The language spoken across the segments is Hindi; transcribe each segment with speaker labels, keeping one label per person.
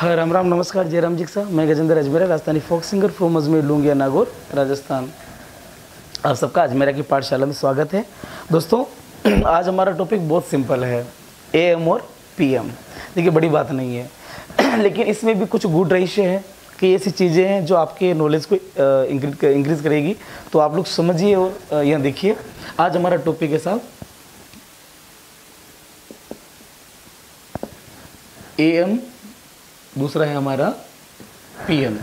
Speaker 1: राम राम, नमस्कार, जय राम जी साहब। मैं Gajendra Ajmera, Rajasthani folk singer from Ajmer, Lungiya, Nagaur, Rajasthan. आप सबका अजमेरा की पाठशाला में स्वागत है। दोस्तों, आज हमारा टॉपिक बहुत सिंपल है, AM और PM। देखिए, बड़ी बात नहीं है लेकिन इसमें भी कुछ गूढ़ रहस्य है कि ऐसी चीज़ें हैं जो आपके नॉलेज को इंक्रीज करेगी। तो आप लोग समझिए और यहाँ देखिए। आज हमारा टॉपिक है साहब AM, दूसरा है हमारा PM।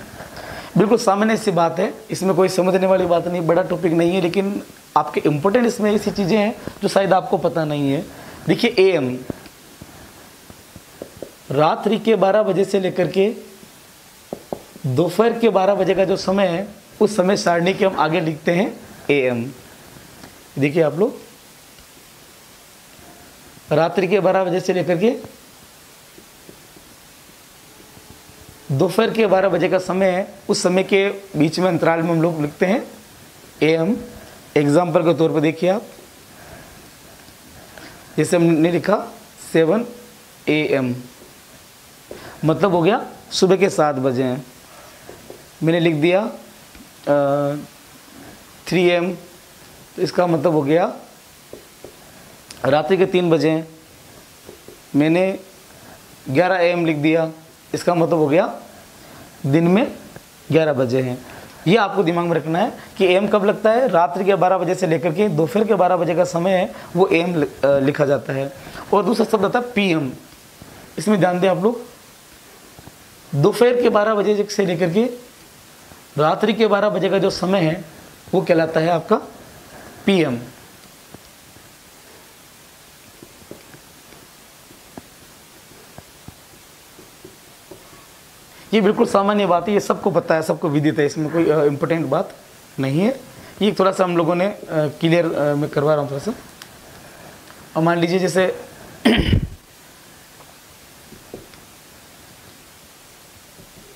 Speaker 1: बिल्कुल सामान्य सी बात है, इसमें कोई समझने वाली बात नहीं, बड़ा टॉपिक नहीं है, लेकिन आपके इम्पोर्टेंट इसमें ऐसी चीज़ें हैं जो शायद आपको पता नहीं है। देखिए, AM रात्रि के 12 बजे से लेकर के दोपहर के 12 बजे का जो समय है, उस समय सारणी के हम आगे लिखते हैं AM। देखिए आप लोग, रात्रि के 12 बजे से लेकर के दोपहर के 12 बजे का समय है, उस समय के बीच में अंतराल में हम लोग लिखते हैं AM। एग्जाम्पल के तौर पर देखिए आप, जैसे हमने लिखा 7 AM, मतलब हो गया सुबह के 7 बजे हैं। मैंने लिख दिया 3 AM, तो इसका मतलब हो गया रात्रि के 3 बजे हैं। मैंने 11 AM लिख दिया, इसका मतलब हो गया दिन में 11 बजे हैं। ये आपको दिमाग में रखना है कि AM कब लगता है, रात्रि के 12 बजे से लेकर के दोपहर के 12 बजे का समय है, वो AM लिखा जाता है। और दूसरा शब्द आता है PM। इसमें ध्यान दें आप लोग, दोपहर के 12 बजे से लेकर के रात्रि के 12 बजे का जो समय है, वो कहलाता है आपका PM। ये बिल्कुल सामान्य बात है, ये सबको पता है, सबको विदित है, इसमें कोई इम्पोर्टेंट बात नहीं है। ये थोड़ा सा हम लोगों ने क्लियर मैं करवा रहा हूँ थोड़ा सा। अब मान लीजिए जैसे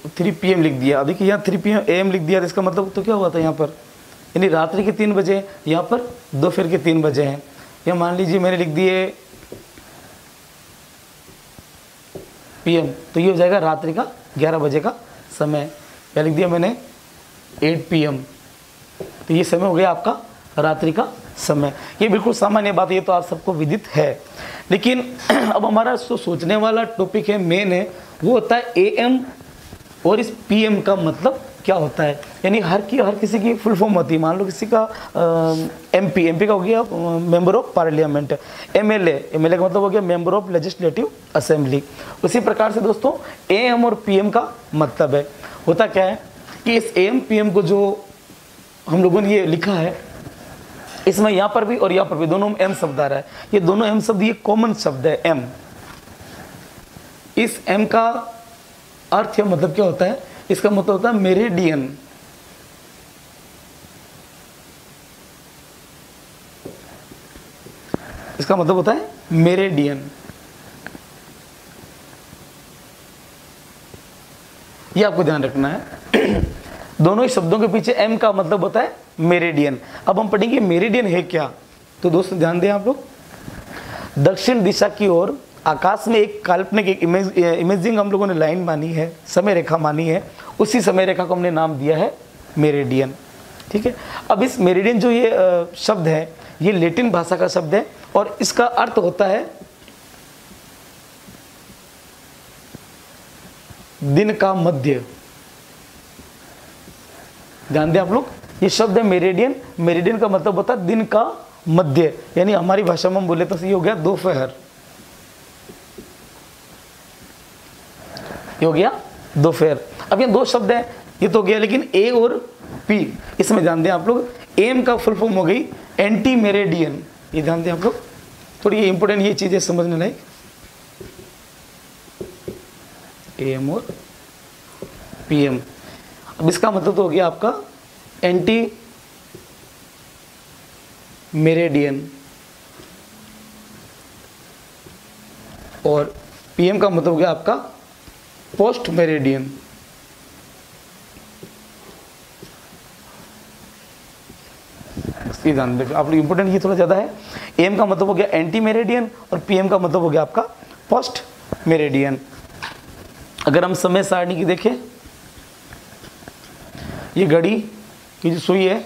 Speaker 1: 3 PM लिख दिया। देखिए यहाँ 3 AM लिख दिया, तो इसका मतलब तो क्या हुआ था यहाँ पर, यानी रात्रि के 3 बजे, यहाँ पर दोपहर के 3 बजे हैं। या मान लीजिए मैंने लिख दिए PM, तो ये हो जाएगा रात्रि का 11 बजे का समय। या लिख दिया मैंने 8 PM, तो ये समय हो गया आपका रात्रि का समय। ये बिल्कुल सामान्य बात है, ये तो आप सबको विदित है। लेकिन अब हमारा जो सोचने वाला टॉपिक है, मेन है, वो होता है AM और इस PM का मतलब क्या होता है। यानी हर किसी की फुल फॉर्म होती है। मान लो किसी का MP का हो गया मेंबर ऑफ पार्लियामेंट। MLA का मतलब हो गया मेंबर ऑफ लेजिस्लेटिव असेंबली। उसी प्रकार से दोस्तों AM और PM का मतलब है, होता क्या है कि इस AM PM को जो हम लोगों ने ये लिखा है, इसमें यहाँ पर भी और यहाँ पर भी दोनों में M शब्द आ रहा है। ये दोनों M शब्द, ये कॉमन शब्द है M। इस M का अर्थ या मतलब क्या होता है, इसका मतलब होता है मेरिडियन। इसका मतलब होता है मेरिडियन। ये आपको ध्यान रखना है। दोनों ही शब्दों के पीछे M का मतलब होता है मेरिडियन। अब हम पढ़ेंगे मेरिडियन है क्या। तो दोस्तों ध्यान दें आप लोग, दक्षिण दिशा की ओर आकाश में एक काल्पनिक एक इमेजिंग हम लोगों ने लाइन मानी है, समय रेखा मानी है, उसी समय रेखा को हमने नाम दिया है मेरिडियन। ठीक है। अब इस मेरिडियन जो ये शब्द है, ये लैटिन भाषा का शब्द है और इसका अर्थ होता है दिन का मध्य। ध्यान दें आप लोग, ये शब्द है मेरिडियन। मेरिडियन का मतलब होता है दिन का मध्य, यानी हमारी भाषा में हम बोले तो ये हो गया दोपहर। ये हो गया दोपहर। अब ये 2 शब्द हैं, ये तो हो गया, लेकिन A और P, इसमें ध्यान दें आप लोग, AM का फुल फॉर्म हो गई एंटी मेरिडियन। ये ध्यान दें आप लोग, थोड़ी ये इंपॉर्टेंट ये चीजें समझने लायक। AM और PM, अब इसका मतलब तो हो गया आपका एंटी मेरिडियन, और PM का मतलब हो गया आपका पोस्ट मेरिडियन। ध्यान रखिए आप लोग, इंपॉर्टेंट ये थोड़ा ज़्यादा है। AM का मतलब हो गया एंटी मेरिडियन और PM का मतलब हो गया आपका पोस्ट मेरिडियन। अगर हम समय सारणी की देखें, ये घड़ी की जो सुई है,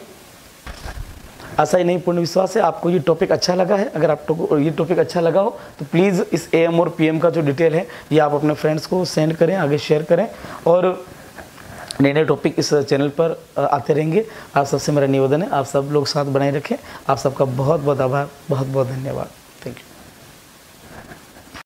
Speaker 1: आशा ही नहीं पूर्ण विश्वास है आपको ये टॉपिक अच्छा लगा है। अगर आपको ये टॉपिक अच्छा लगा हो तो प्लीज़ इस AM और PM का जो डिटेल है ये आप अपने फ्रेंड्स को सेंड करें, आगे शेयर करें, और नए नए टॉपिक इस चैनल पर आते रहेंगे। आप सबसे मेरा निवेदन है, आप सब लोग साथ बनाए रखें। आप सबका बहुत बहुत आभार, बहुत बहुत धन्यवाद। Thank you.